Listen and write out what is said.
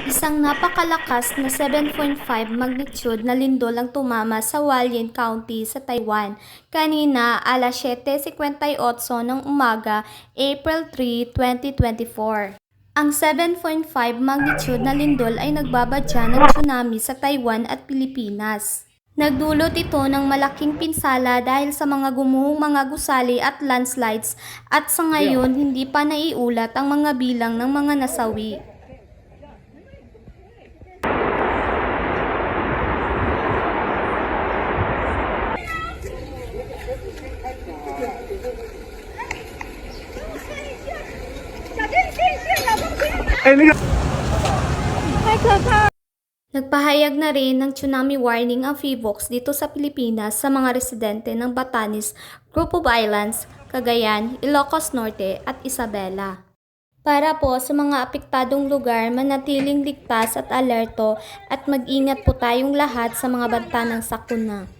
Isang napakalakas na 7.5 magnitude na lindol ang tumama sa Hualien County sa Taiwan kanina alas 7:58 ng umaga, April 3, 2024. Ang 7.5 magnitude na lindol ay nagbabadya ng tsunami sa Taiwan at Pilipinas. Nagdulot ito ng malaking pinsala dahil sa mga gumuhong mga gusali at landslides at sa ngayon hindi pa naiulat ang mga bilang ng mga nasawi. Nagpahayag na rin ng tsunami warning ang PHIVOLCS dito sa Pilipinas sa mga residente ng Batanes, Group of Islands, Cagayan, Ilocos Norte at Isabela. Para po sa mga apektadong lugar, manatiling ligtas at alerto at mag-ingat po tayong lahat sa mga banta ng sakuna.